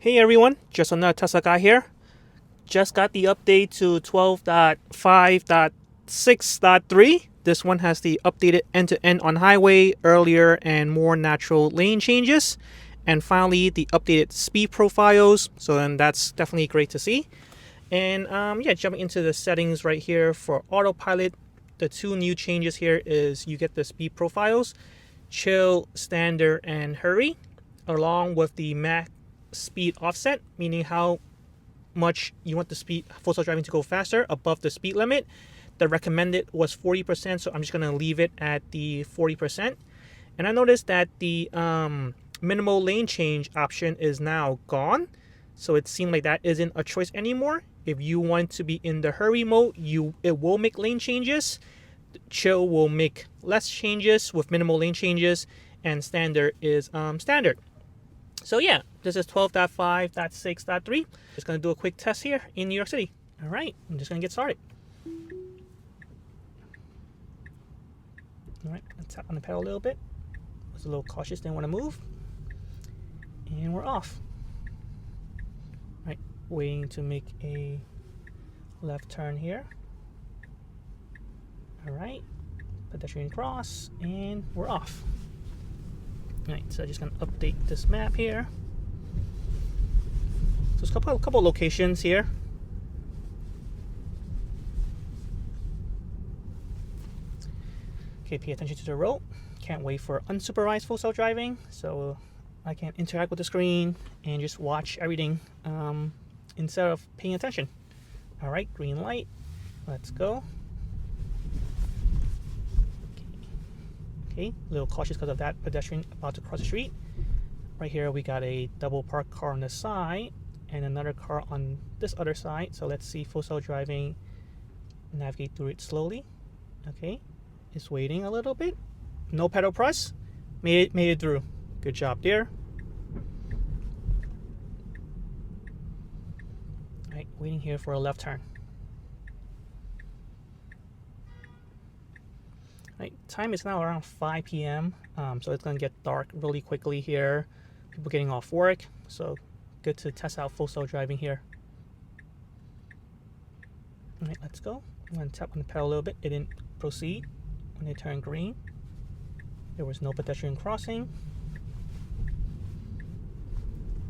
Hey everyone, just another Tesla guy here. Just got the update to 12.5.6.3. This one has the updated end-to-end on highway, earlier and more natural lane changes, and finally the updated speed profiles. So then that's definitely great to see. And yeah, jumping into the settings right here for autopilot, the two new changes here is you get the speed profiles, chill, standard, and hurry, along with the max speed offset, meaning how much you want the speed full self driving to go faster above the speed limit. The recommended was 40%, so I'm just going to leave it at the 40%. And I noticed that the minimal lane change option is now gone, so it seemed like that isn't a choice anymore. If you want to be in the hurry mode, it will make lane changes. Chill will make less changes with minimal lane changes, and standard is standard. So yeah, this is 12.5.6.3. Just going to do a quick test here in New York City. All right, I'm just going to get started. All right, let's tap on the pedal a little bit. I was a little cautious, didn't want to move. And we're off. All right, waiting to make a left turn here. All right, pedestrian cross, and we're off. Alright, so I'm just going to update this map here. So there's a couple locations here. Okay, pay attention to the road. Can't wait for unsupervised full self driving, so I can interact with the screen and just watch everything instead of paying attention. Alright, green light. Let's go. Okay, a little cautious because of that pedestrian about to cross the street. Right here we got a double parked car on the side and another car on this other side. So let's see full self driving navigate through it slowly. Okay, it's waiting a little bit. No pedal press. Made it through. Good job there. Alright, waiting here for a left turn. Right, time is now around 5 p.m. So it's going to get dark really quickly here. People getting off work, so good to test out full self driving here. All right, let's go. I'm going to tap on the pedal a little bit. It didn't proceed when it turned green. There was no pedestrian crossing.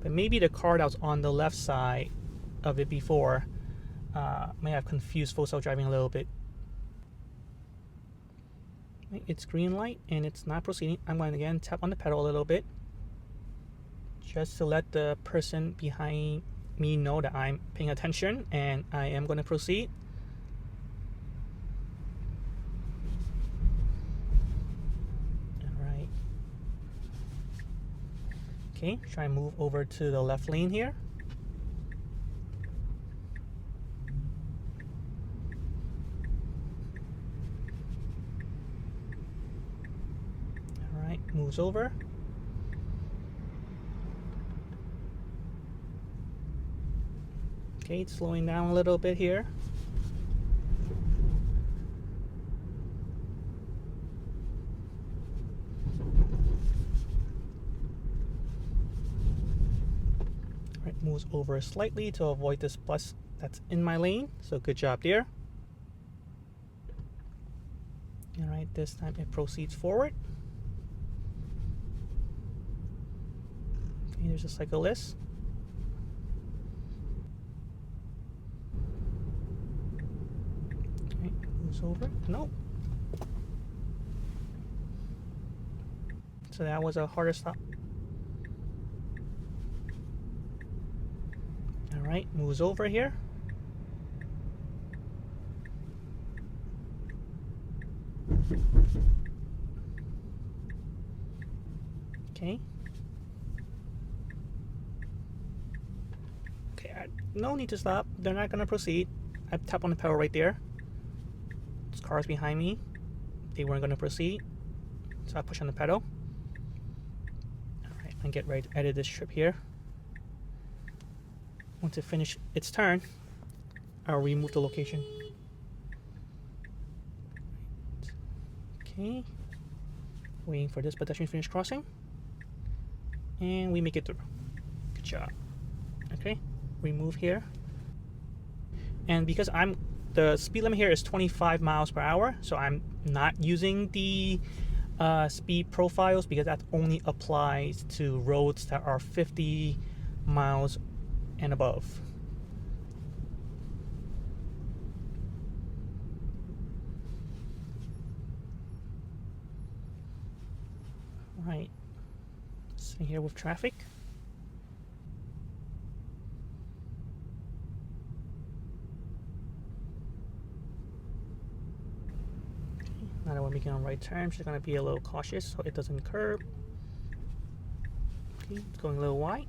But maybe the car that was on the left side of it before may have confused full self driving a little bit. It's green light and it's not proceeding. I'm going to again tap on the pedal a little bit just to let the person behind me know that I'm paying attention and I am going to proceed. Alright. Okay, try and move over to the left lane here. Moves over. Okay, it's slowing down a little bit here. Alright, moves over slightly to avoid this bus that's in my lane. So good job there. Alright, this time it proceeds forward. There's a cyclist. Right, moves over. Nope. So that was a harder stop. Alright, moves over here. Okay. No need to stop. They're not going to proceed. I tap on the pedal right there. There's cars behind me. They weren't going to proceed. So I push on the pedal. Alright, and get ready to edit this strip here. Once it finishes its turn, I'll remove the location. Okay. Waiting for this pedestrian finish crossing. And we make it through. Good job. Okay, remove here. And because the speed limit here is 25 miles per hour, so I'm not using the speed profiles because that only applies to roads that are 50 miles and above. Right, sitting here with traffic. Now that we're making a right turn, I'm just gonna be a little cautious so it doesn't curb. Okay, it's going a little wide.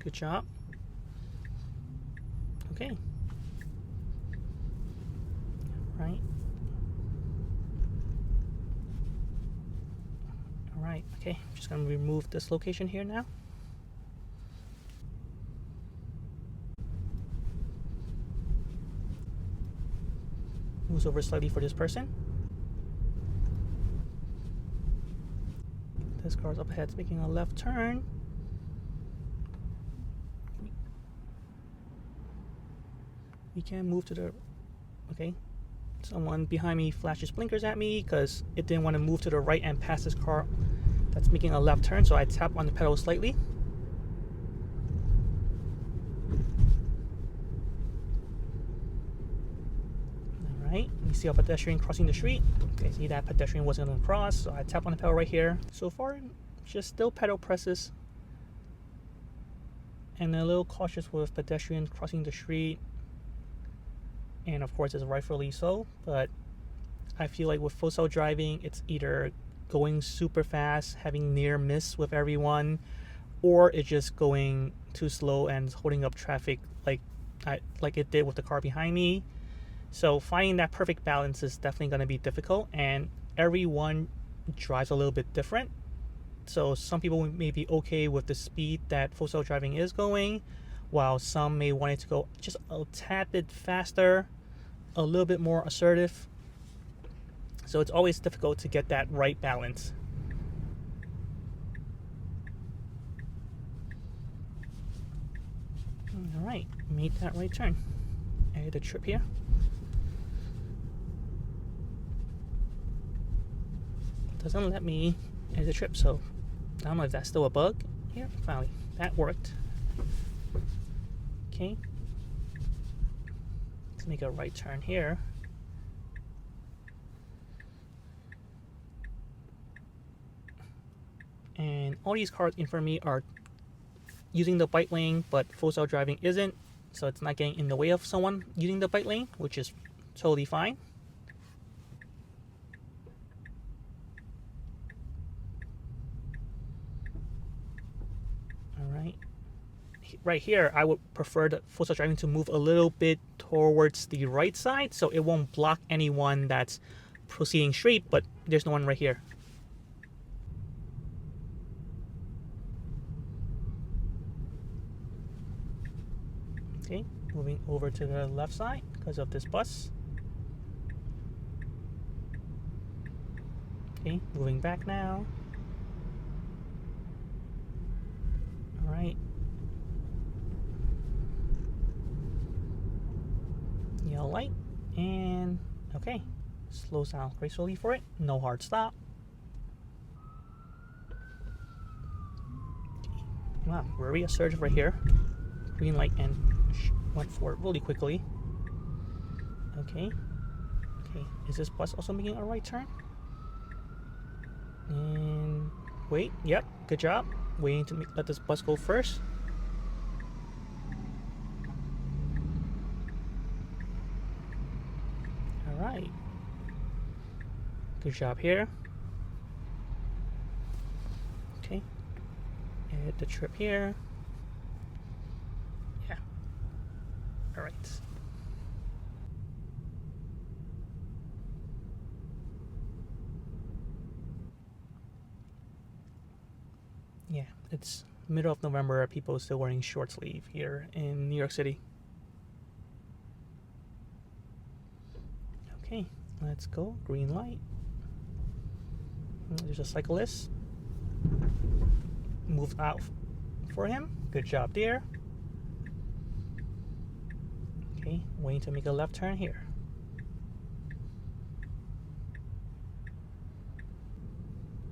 Good job. Okay. Right. All right. Okay. I'm just gonna remove this location here now. Moves over slightly for this person. This car's up ahead, making a left turn. We can move to the, okay. Someone behind me flashes blinkers at me because it didn't want to move to the right and pass this car that's making a left turn, so I tap on the pedal slightly. Alright, you see a pedestrian crossing the street. Okay, see that pedestrian wasn't going to cross, so I tap on the pedal right here. So far, just still pedal presses. And a little cautious with pedestrians crossing the street. And of course, it's rightfully so, but I feel like with full self driving, it's either going super fast, having near miss with everyone, or it's just going too slow and holding up traffic like it did with the car behind me. So finding that perfect balance is definitely going to be difficult, and everyone drives a little bit different. So some people may be okay with the speed that full self driving is going, while some may want it to go just a tad bit faster, a little bit more assertive. So it's always difficult to get that right balance. All right, made that right turn. Add a trip here. Doesn't let me add a trip, so I don't know if that's still a bug. Here, finally, that worked. Okay, let's make a right turn here. And all these cars in front of me are using the bike lane, but full self driving isn't, so it's not getting in the way of someone using the bike lane, which is totally fine. Alright, right here I would prefer the full self driving to move a little bit towards the right side so it won't block anyone that's proceeding straight, but there's no one right here. Okay, moving over to the left side because of this bus. Okay, moving back now. Alright. Yellow light, and okay. Slows down gracefully for it, no hard stop. Wow, very assertive right here. Green light and went for it really quickly. Okay. Okay, is this bus also making a right turn? And wait, yep, good job. Waiting to let this bus go first. Alright. Good job here. Okay. Add the trip here. Yeah. Alright. Yeah, it's middle of November. People are still wearing short sleeve here in New York City. Okay, let's go. Green light. There's a cyclist. Moved out for him. Good job there. Okay, waiting to make a left turn here.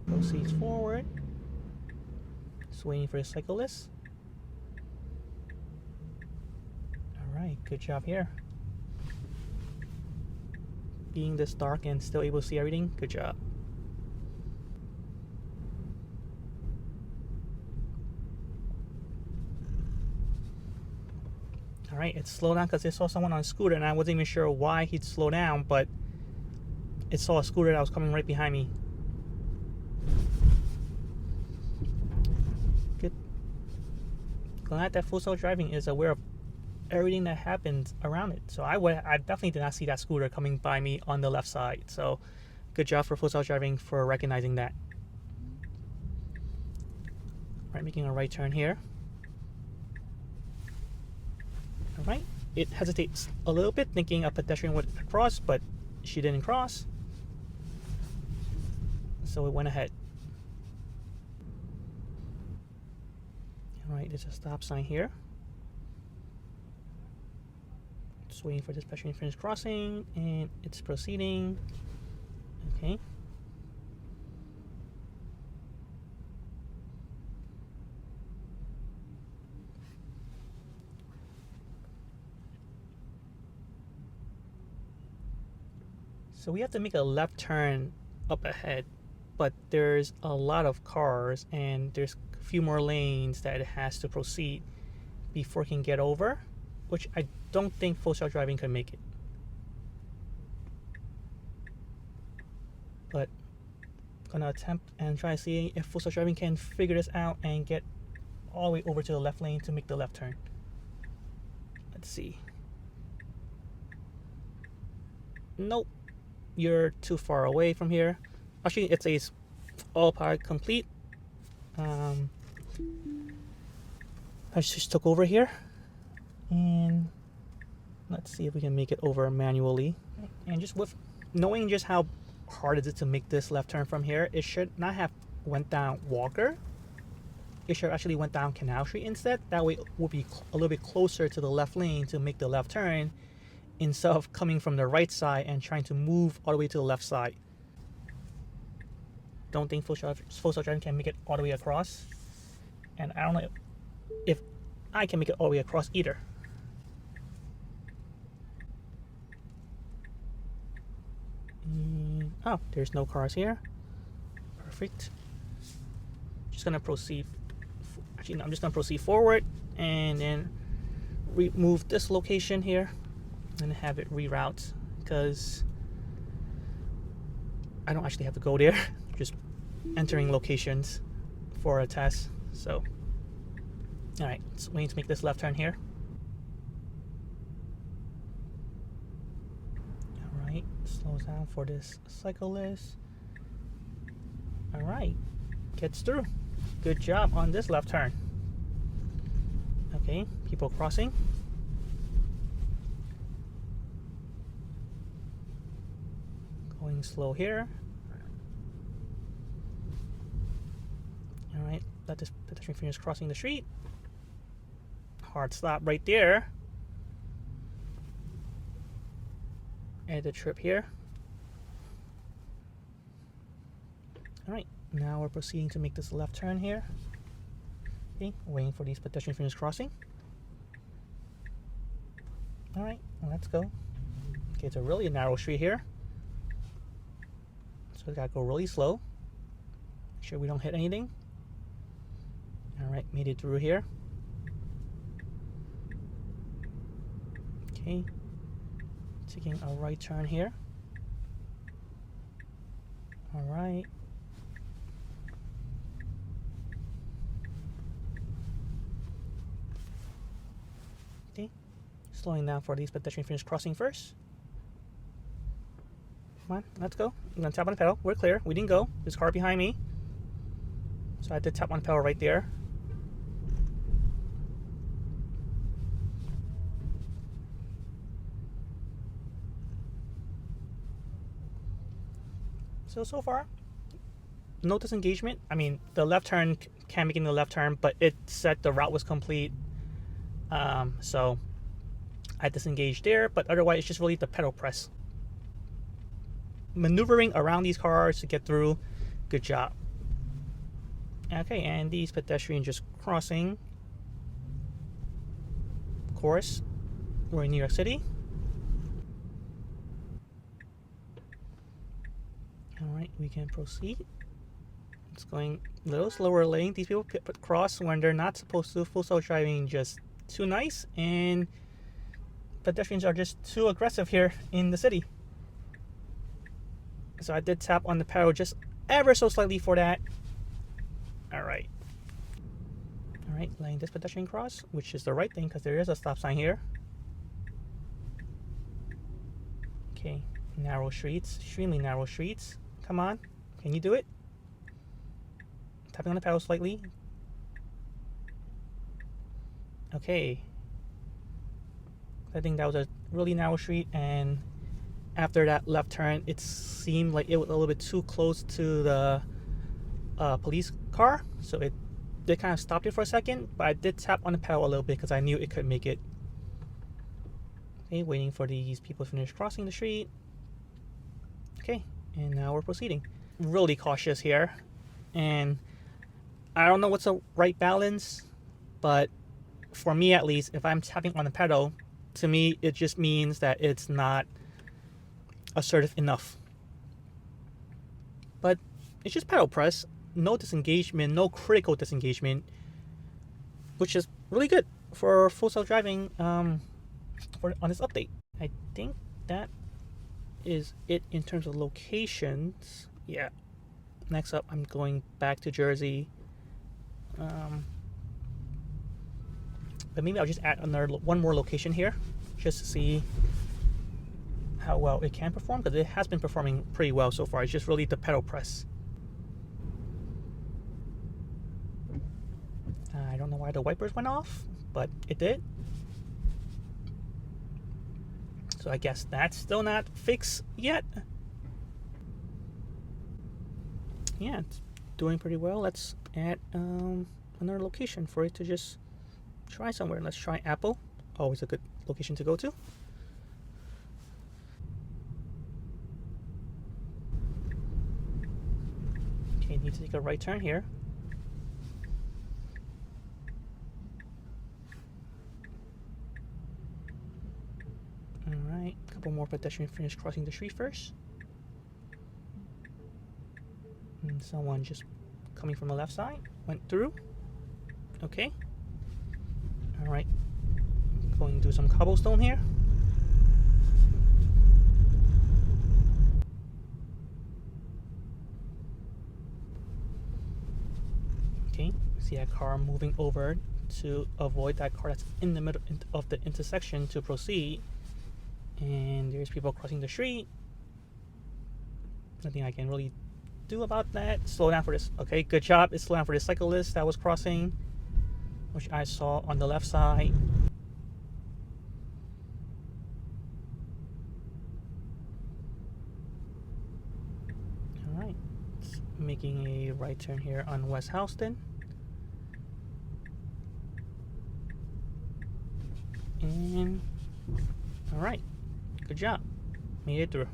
Proceeds forward. Just waiting for the cyclist. Alright, good job here. Being this dark and still able to see everything, good job. Alright, it slowed down because it saw someone on a scooter and I wasn't even sure why he'd slow down, but it saw a scooter that was coming right behind me. Good. Glad that Full Self Driving is aware of everything that happens around it. So I definitely did not see that scooter coming by me on the left side. So good job for Full Self Driving for recognizing that. Alright, making a right turn here. Alright, it hesitates a little bit, thinking a pedestrian would cross, but she didn't cross. So it went ahead. Alright, there's a stop sign here. Just waiting for this pedestrian to finish crossing, and it's proceeding. Okay. So we have to make a left turn up ahead, but there's a lot of cars and there's a few more lanes that it has to proceed before it can get over, which I don't think Full Self Driving can make it. But I'm gonna attempt and try to see if Full Self Driving can figure this out and get all the way over to the left lane to make the left turn. Let's see. Nope. You're too far away from here. Actually, it says all power complete. I just took over here, and let's see if we can make it over manually. And just with knowing just how hard is it to make this left turn from here, it should not have went down Walker. It should actually went down Canal Street instead. That way, it will be a little bit closer to the left lane to make the left turn, instead of coming from the right side and trying to move all the way to the left side. Don't think Full Self Driving can make it all the way across, and I don't know if I can make it all the way across either. Oh, there's no cars here. Perfect. Just gonna proceed. Actually, no, I'm just gonna proceed forward and then remove this location here and have it reroute, because I don't actually have to go there. Just entering locations for a test. So, alright, so we need to make this left turn here. Alright, slows down for this cyclist. Alright, gets through. Good job on this left turn. Okay, people crossing. Going slow here. Alright, let this pedestrian finish crossing the street. Hard stop right there. End the trip here. Alright, now we're proceeding to make this left turn here. Okay, waiting for these pedestrian finish crossing. Alright, let's go. Okay, it's a really narrow street here, so we gotta go really slow. Make sure we don't hit anything. Alright, made it through here. Okay, taking a right turn here. Alright. Okay, slowing down for these pedestrian finish crossing first. Come on, let's go. I'm gonna tap on the pedal. We're clear. We didn't go. There's a car behind me, so I had to tap on the pedal right there. So far, no disengagement. I mean, the left turn can make it in the left turn, but it said the route was complete. So I disengaged there, but otherwise it's just really the pedal press. Maneuvering around these cars to get through, good job. Okay, and these pedestrians just crossing. Of course, we're in New York City. Alright, we can proceed. It's going a little slower lane. These people cross when they're not supposed to. Full self-driving just too nice, and pedestrians are just too aggressive here in the city. So I did tap on the pedal just ever so slightly for that. Alright, letting this pedestrian cross, which is the right thing because there is a stop sign here. Okay, narrow streets, extremely narrow streets. Come on, can you do it? Tapping on the pedal slightly. Okay. I think that was a really narrow street, and after that left turn, it seemed like it was a little bit too close to the police car, so it did kind of stop it for a second, but I did tap on the pedal a little bit because I knew it could make it. Okay, waiting for these people to finish crossing the street. Okay, and now we're proceeding. Really cautious here, and I don't know what's the right balance, but for me at least, if I'm tapping on the pedal, to me it just means that it's not assertive enough. But it's just pedal press, no disengagement, no critical disengagement, which is really good for full self-driving on this update. I think that is it in terms of locations. Yeah. Next up, I'm going back to Jersey. But maybe I'll just add one more location here just to see how well it can perform, because it has been performing pretty well so far. It's just really the pedal press. I don't know why the wipers went off, but it did. So I guess that's still not fixed yet. Yeah, it's doing pretty well. Let's add another location for it to just try somewhere. Let's try Apple. Always a good location to go to. Okay, need to take a right turn here. Alright, a couple more pedestrians finish crossing the street first. And someone just coming from the left side went through. Okay. Alright, going to do some cobblestone here. Okay, see that car moving over to avoid that car that's in the middle of the intersection to proceed. And there's people crossing the street. Nothing I can really do about that. Slow down for this. Okay, good job. It's slow down for the cyclist that was crossing, which I saw on the left side. Alright, making a right turn here on West Houston. And alright, good job. Made it through.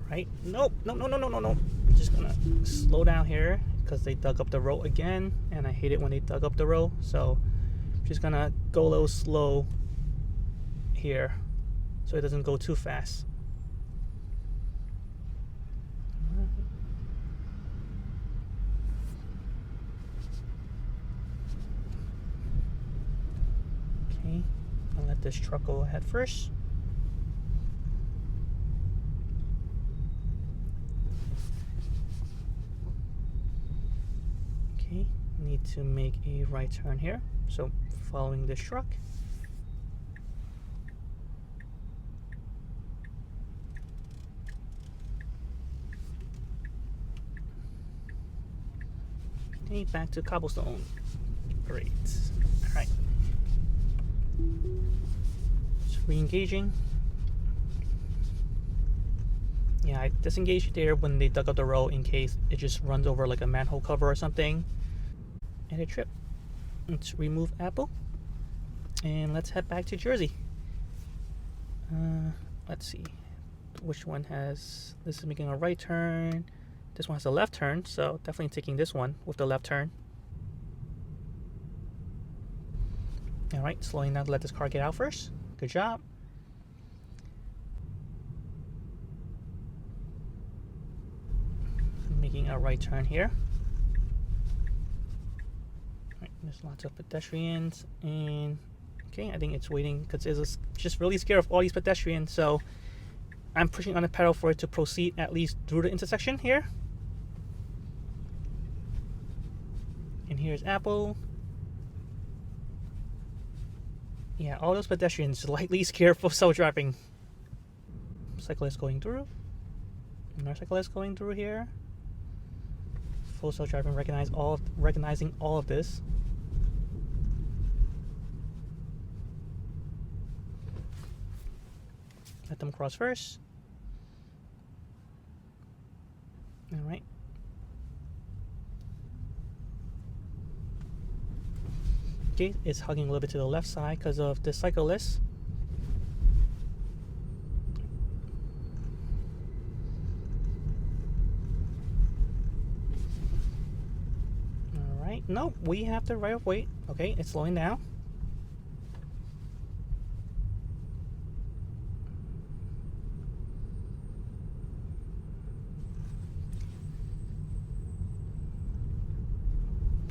Right? Nope. No. Just gonna slow down here because they dug up the road again, and I hate it when they dug up the road. So just gonna go a little slow here so it doesn't go too fast. Okay, I'll let this truck go ahead first. Okay, need to make a right turn here, so following this truck. Okay, back to cobblestone. Great. Alright. So re-engaging. Yeah, I disengaged there when they dug up the road in case it just runs over like a manhole cover or something. And it tripped. Let's remove Apple. And let's head back to Jersey. Let's see. Which one has... This is making a right turn. This one has a left turn, so definitely taking this one with the left turn. Alright, slowing down to let this car get out first. Good job. Making a right turn here. Right, there's lots of pedestrians, and okay, I think it's waiting because it's just really scared of all these pedestrians, so I'm pushing on the pedal for it to proceed at least through the intersection here. And here's Apple. Yeah, all those pedestrians slightly scared for self-driving. Cyclist going through. Another cyclist going through here. Full self-driving recognizing all of this. Let them cross first. All right. Okay, it's hugging a little bit to the left side because of the cyclist. All right. Nope, we have the right of way. Okay, it's slowing down.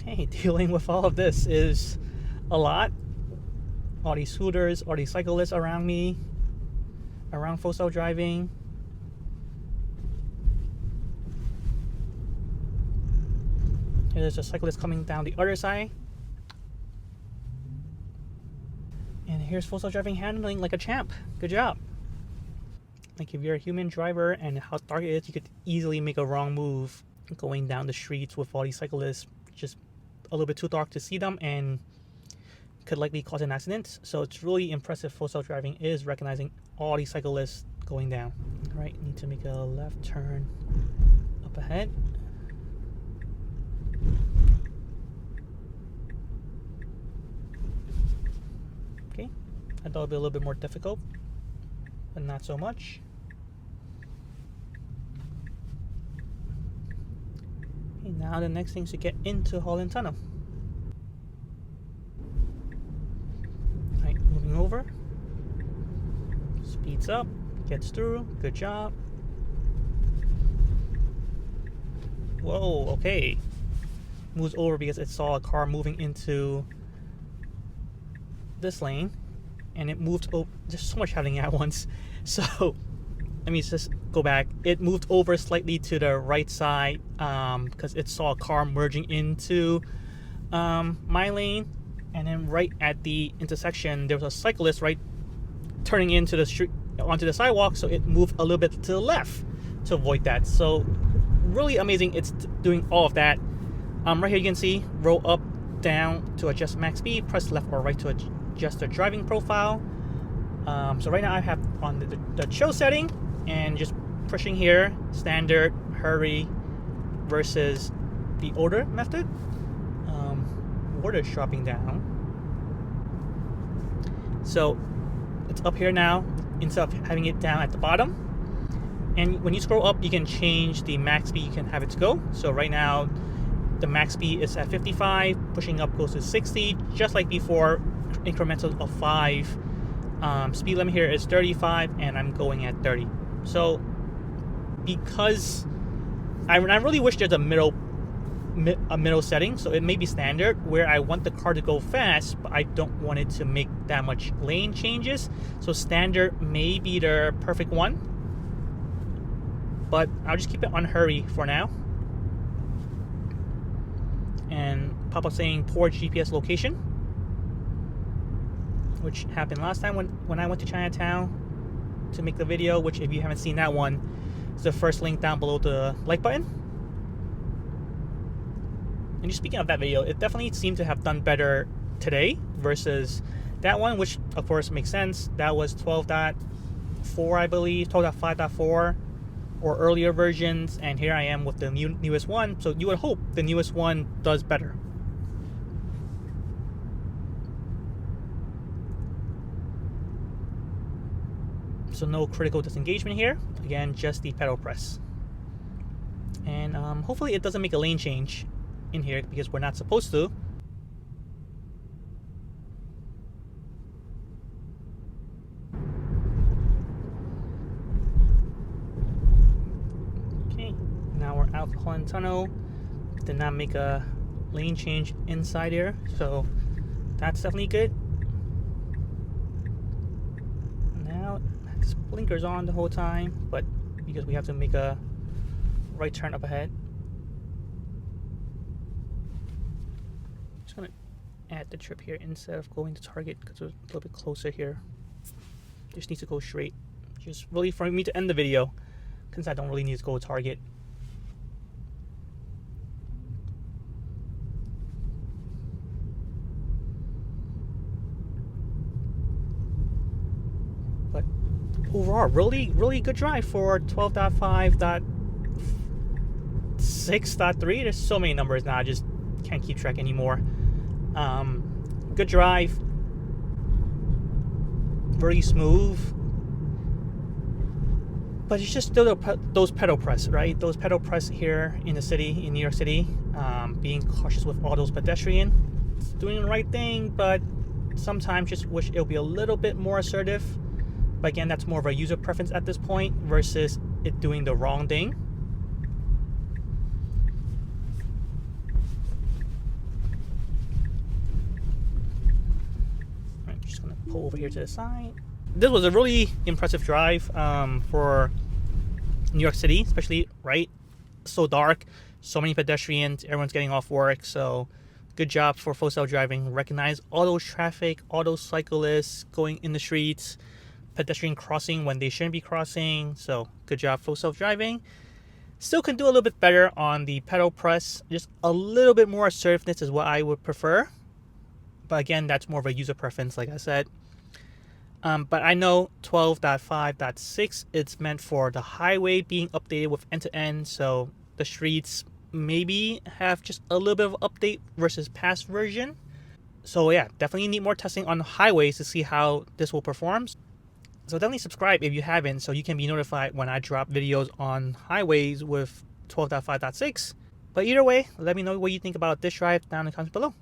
Okay, dealing with all of this is a lot. All these scooters, all these cyclists around me, around full self driving. There's a cyclist coming down the other side. And here's full self driving handling like a champ. Good job. Like if you're a human driver and how dark it is, you could easily make a wrong move going down the streets with all these cyclists. Just a little bit too dark to see them and could likely cause an accident. So it's really impressive. Full self driving is recognizing all these cyclists going down. All right, need to make a left turn up ahead. Okay, I thought it'd be a little bit more difficult, but not so much. Okay, now the next thing is to get into Holland Tunnel. Alright, moving over. Speeds up, gets through, good job. Whoa, okay. Moves over because it saw a car moving into this lane, and it moved over. There's so much happening at once. So let me just go back. It moved over slightly to the right side because it saw a car merging into my lane, and then right at the intersection there was a cyclist right turning into the street onto the sidewalk, so it moved a little bit to the left to avoid that. So really amazing. It's doing all of that. Right here you can see roll up, down to adjust max speed, press left or right to adjust the driving profile. So right now I have on the chill setting and just pushing here, standard, hurry versus the order method. Order is dropping down. So it's up here now instead of having it down at the bottom. And when you scroll up, you can change the max speed you can have it to go. So right now, the max speed is at 55, pushing up goes to 60, just like before, incremental of 5. Speed limit here is 35, and I'm going at 30. So, because I really wish there's a middle setting, so it may be standard, where I want the car to go fast, but I don't want it to make that much lane changes. So standard may be the perfect one, but I'll just keep it on hurry for now. And pop up saying poor GPS location, which happened last time when I went to Chinatown to make the video, which if you haven't seen that one, is the first link down below the like button. And just speaking of that video, it definitely seemed to have done better today versus that one, which of course makes sense. That was 12.4, I believe, 12.5.4 or earlier versions, and here I am with the newest one, so you would hope the newest one does better. So no critical disengagement here. Again, just the pedal press. And hopefully it doesn't make a lane change in here because we're not supposed to. Okay, now we're out of Holland Tunnel. Did not make a lane change inside here, so that's definitely good. Now this blinker's on the whole time, but because we have to make a right turn up ahead. Just gonna add the trip here instead of going to target because it's a little bit closer here. Just need to go straight. Just really for me to end the video, since I don't really need to go target. But overall, really good drive for 12.5.6.3. There's so many numbers now, I just can't keep track anymore. Good drive, very smooth, but it's just still those pedal press, right? Those pedal press here in the city, in New York City, being cautious with all those pedestrians. It's doing the right thing, but sometimes just wish it would be a little bit more assertive. But again, that's more of a user preference at this point versus it doing the wrong thing. I'm just gonna pull over here to the side. This was a really impressive drive for New York City, especially, right? So dark, so many pedestrians, everyone's getting off work, so good job for full self-driving. Recognize all those traffic, all those cyclists going in the streets, pedestrian crossing when they shouldn't be crossing, so good job full self-driving. Still can do a little bit better on the pedal press, just a little bit more assertiveness is what I would prefer, but again, that's more of a user preference, like I said. But I know 12.5.6, it's meant for the highway being updated with end-to-end, so the streets maybe have just a little bit of update versus past version. So yeah, definitely need more testing on highways to see how this will perform. So definitely subscribe if you haven't, so you can be notified when I drop videos on highways with 12.5.6. But either way, let me know what you think about this drive down in the comments below.